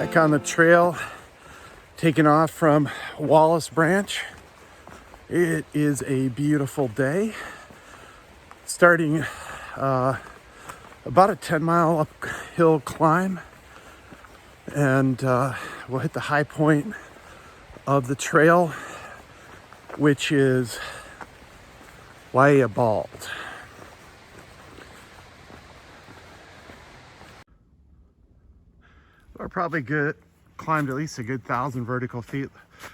Back on the trail, taking off from Wallace Branch. It is a beautiful day. Starting about a 10-mile uphill climb, and we'll hit the high point of the trail, which is Cheoah Bald. We're probably climbed at least a good 1,000 vertical feet.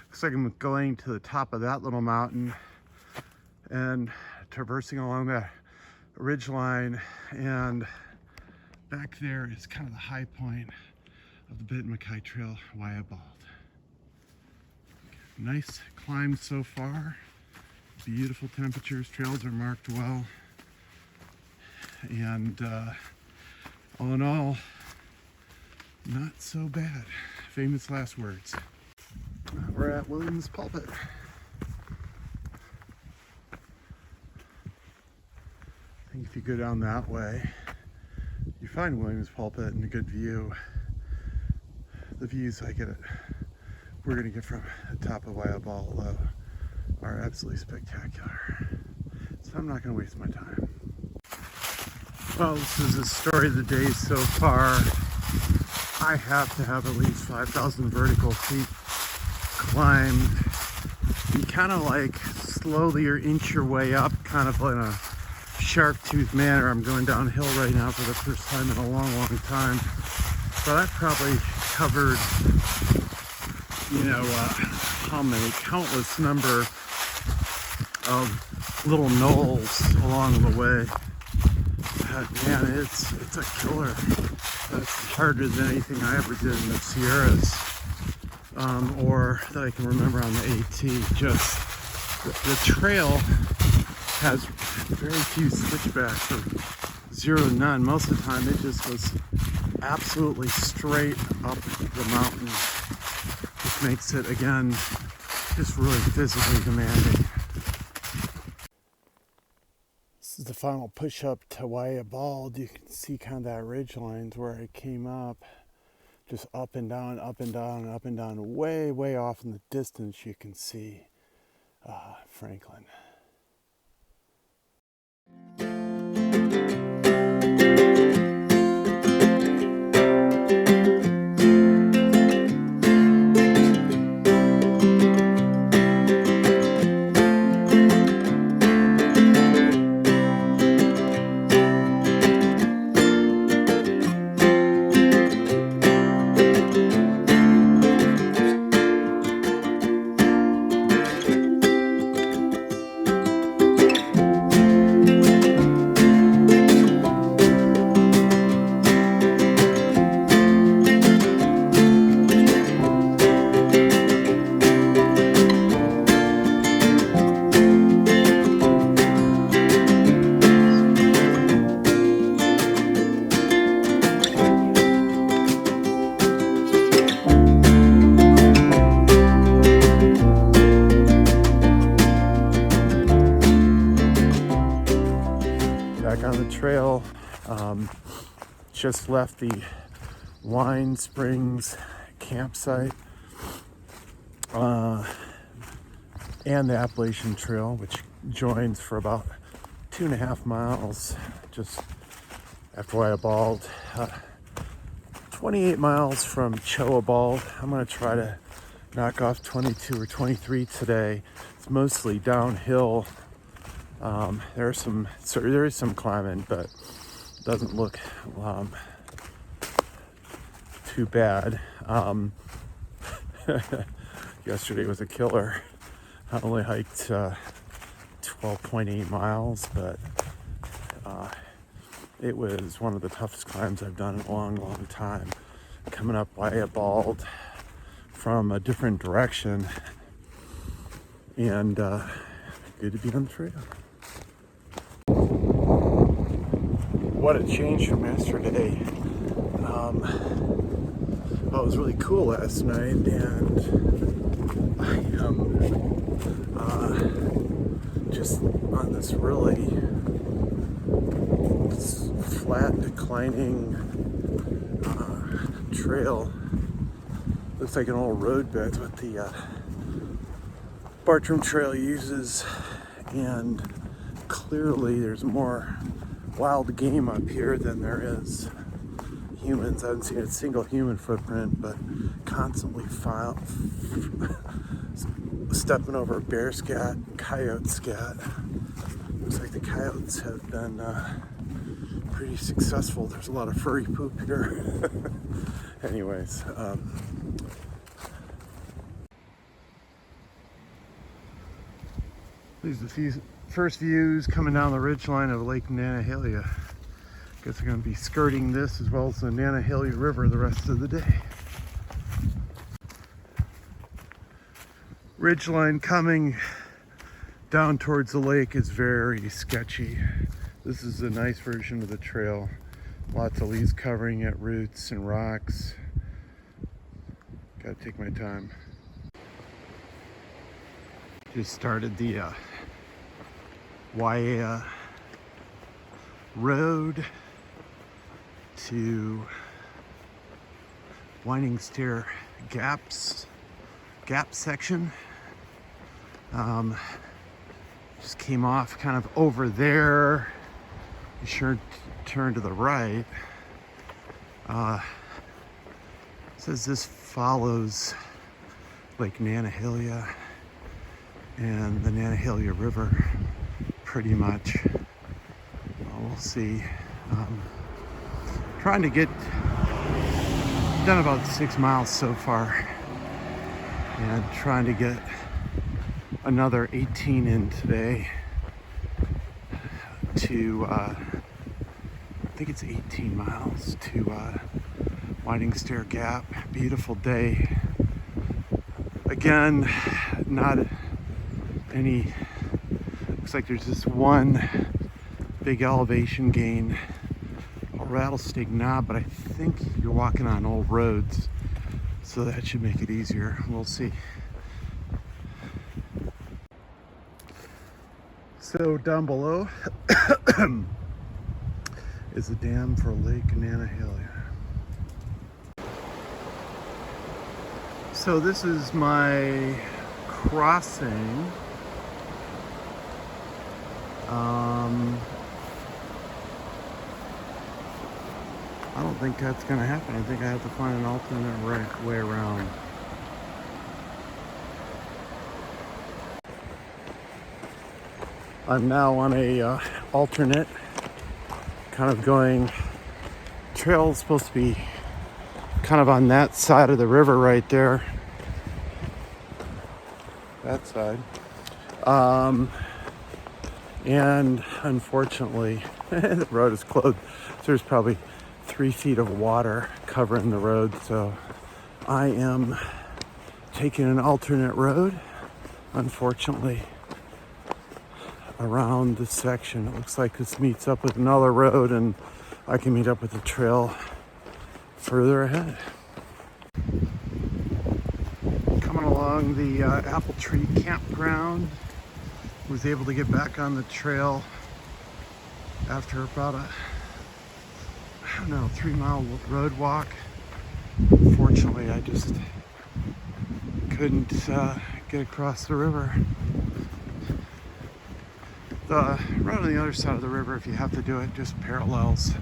Looks like I'm going to the top of that little mountain and traversing along that ridge line, and back there is kind of the high point of the Bit-MacKay Trail, Cheoah Bald. Nice climb so far. Beautiful temperatures. Trails are marked well, and all in all, not so bad. Famous last words. We're at Williams Pulpit. I think if you go down that way, you find Williams Pulpit and a good view. The views we're gonna get from the top of Cheoah Bald are absolutely spectacular. So I'm not gonna waste my time. Well, this is the story of the day so far. I have to have at least 5,000 vertical feet climbed. You kind of like slowly or inch your way up, kind of in a shark tooth manner. I'm going downhill right now for the first time in a long time. But I've probably covered, how many countless number of little knolls along the way. But man, it's a killer. It's harder than anything I ever did in the Sierras, or that I can remember on the AT. Just the trail has very few switchbacks, or zero to none. Most of the time it just goes absolutely straight up the mountain, which makes it, again, just really physically demanding. This is the final push-up to Cheoah Bald. You can see kind of that ridge lines where I came up, just up and down, up and down, up and down. Way off in the distance you can see Franklin. On the trail, just left the Wine Springs campsite and the Appalachian Trail, which joins for about 2.5 miles just after Cheoah Bald. 28 miles from Cheoah Bald. I'm going to try to knock off 22 or 23 today. It's mostly downhill. There is some climbing, but it doesn't look too bad. Yesterday was a killer. I only hiked 12.8 miles, but it was one of the toughest climbs I've done in a long time. Coming up Cheoah Bald from a different direction, and good to be on the trail. What a change from yesterday. Well, it was really cool last night, and I am just on this really flat, declining trail Looks like an old road bed what the Bartram Trail uses, and clearly there's more wild game up here than there is humans. I haven't seen a single human footprint, but constantly stepping over bear scat, coyote scat. Looks like the coyotes have been pretty successful. There's a lot of furry poop here. Anyways, these are the first views coming down the ridgeline of Lake Nantahala. Guess we're going to be skirting this as well as the Nantahala River the rest of the day. Ridgeline coming down towards the lake is very sketchy. This is a nice version of the trail. Lots of leaves covering it, roots and rocks. Gotta take my time. Just started the Cheoah road to Winding Stair gap section. Just came off kind of over there. Be sure to turn to the right. Says this follows Lake Nantahala and the Nantahala River pretty much. We'll see. Trying to get done about 6 miles so far, and trying to get another 18 in today to I think it's 18 miles to Winding Stair Gap. Beautiful day. Again, not any, looks like there's this one big elevation gain, a rattlesnake knob, but I think you're walking on old roads, so that should make it easier. We'll see. So down below is a dam for Lake Nantahala. So this is my crossing. I don't think that's going to happen. I think I have to find an alternate way around. I'm now on a alternate, kind of going, trail is supposed to be kind of on that side of the river right there. That side. And unfortunately, the road is closed. So there's probably 3 feet of water covering the road. So I am taking an alternate road, unfortunately, around this section. It looks like this meets up with another road, and I can meet up with the trail further ahead. Coming along the Apple Tree Campground. Was able to get back on the trail after about a, 3-mile road walk. Unfortunately, I just couldn't get across the river. The road on the other side of the river, if you have to do it, just parallels.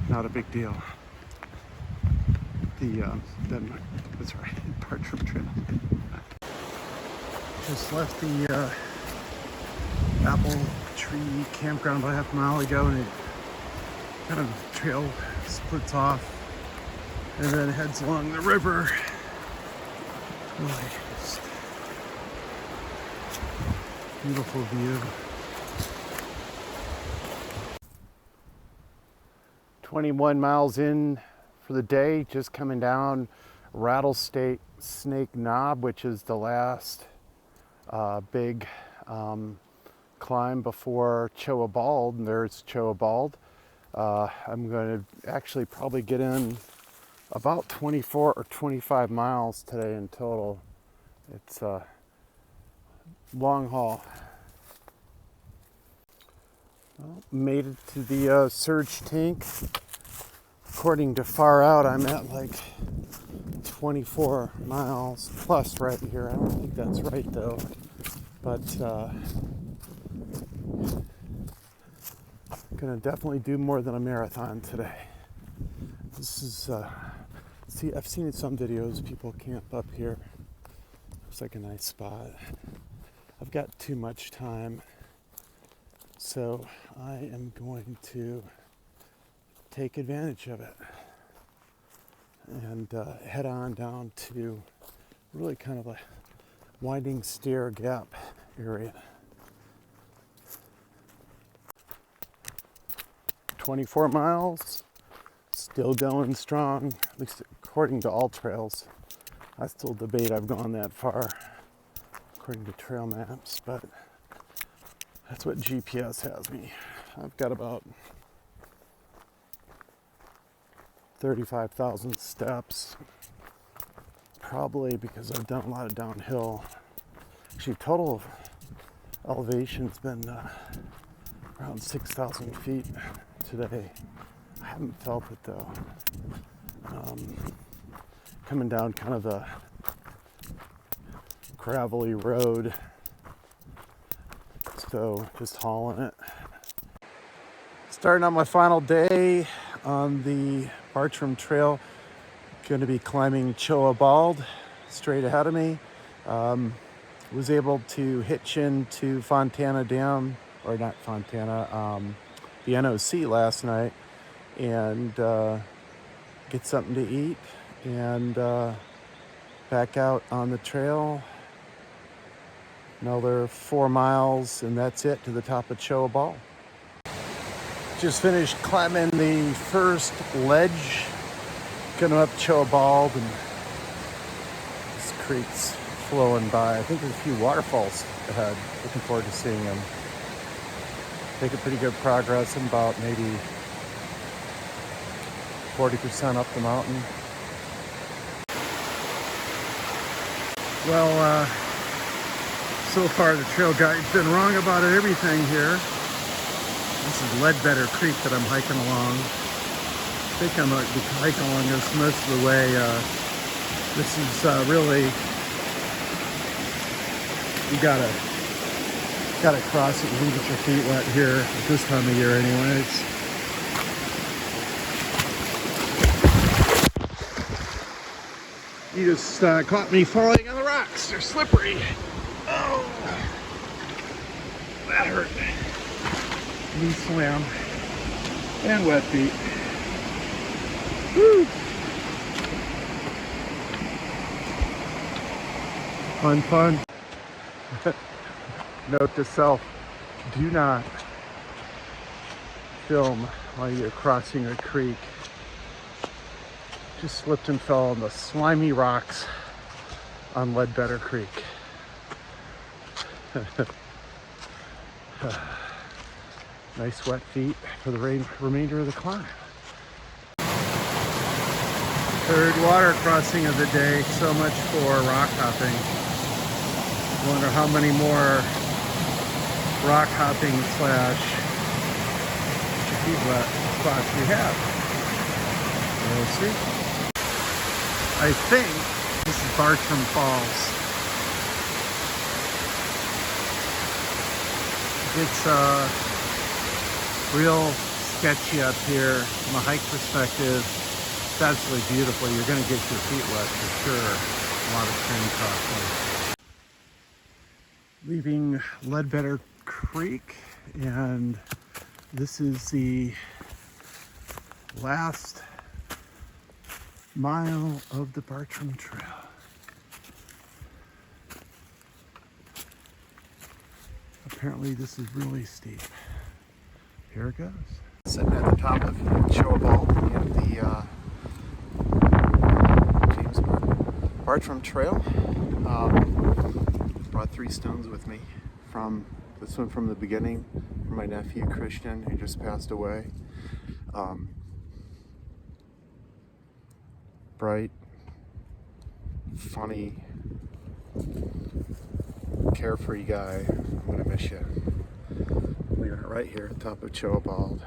Not a big deal. That's right, Bartram Trail. Just left the Apple Tree Campground about half a mile ago, and it kind of trail splits off and then heads along the river. Really just beautiful view. 21 miles in for the day, just coming down Rattlesnake Knob, which is the last big climb before Cheoah Bald, and there's Cheoah Bald. I'm going to actually probably get in about 24 or 25 miles today in total. It's a long haul. Well, made it to the surge tank. According to Far Out, I'm at like 24 miles plus right here. I don't think that's right though, but gonna definitely do more than a marathon today. This is see, I've seen in some videos people camp up here. Looks like a nice spot. I've got too much time, so I am going to take advantage of it and head on down to really kind of a winding stair gap area. 24 miles, still going strong, at least according to all trails. I still debate I've gone that far according to trail maps, but that's what GPS has me. I've got about 35,000 steps, probably because I've done a lot of downhill. Actually, total elevation's been around 6,000 feet today. I haven't felt it though. Coming down kind of the gravelly road, so just hauling it. Starting on my final day on the Bartram Trail. Going to be climbing Cheoah Bald straight ahead of me. Was able to hitch into Fontana Dam, or not Fontana, the NOC last night, and get something to eat, and back out on the trail. Another 4 miles, and that's it to the top of Cheoah Bald. Just finished climbing the first ledge, going up Cheoah Bald, and this creek's flowing by. I think there's a few waterfalls ahead. Looking forward to seeing them. Making pretty good progress. I'm about maybe 40% up the mountain. Well, so far the trail guide's been wrong about everything here. This is Ledbetter Creek that I'm hiking along. I think I'm going to be hiking along this most of the way. This is really, you gotta cross it and get your feet wet here at this time of year anyways. You just caught me falling on the rocks. They're slippery. Oh, that hurt. Knee slam and wet feet. Woo. Fun. Note to self, do not film while you're crossing a creek. Just slipped and fell on the slimy rocks on Ledbetter Creek. Nice wet feet for the remainder of the climb. Third water crossing of the day. So much for rock hopping. Wonder how many more rock hopping slash feet wet spots we have. We'll see. I think this is Bartram Falls. It's real sketchy up here from a hike perspective. It's absolutely beautiful. You're going to get your feet wet for sure. A lot of stream crossing. Leaving Ledbetter Creek, and this is the last mile of the Bartram Trail. Apparently this is really steep. Here it goes. Sitting at the top of Cheoah Bald in the Bartram Trail. Brought 3 stones with me. From this one from the beginning, from my nephew Christian, who just passed away. Bright, funny, carefree guy. I'm gonna miss you. Leaving it right here at the top of Cheoah Bald.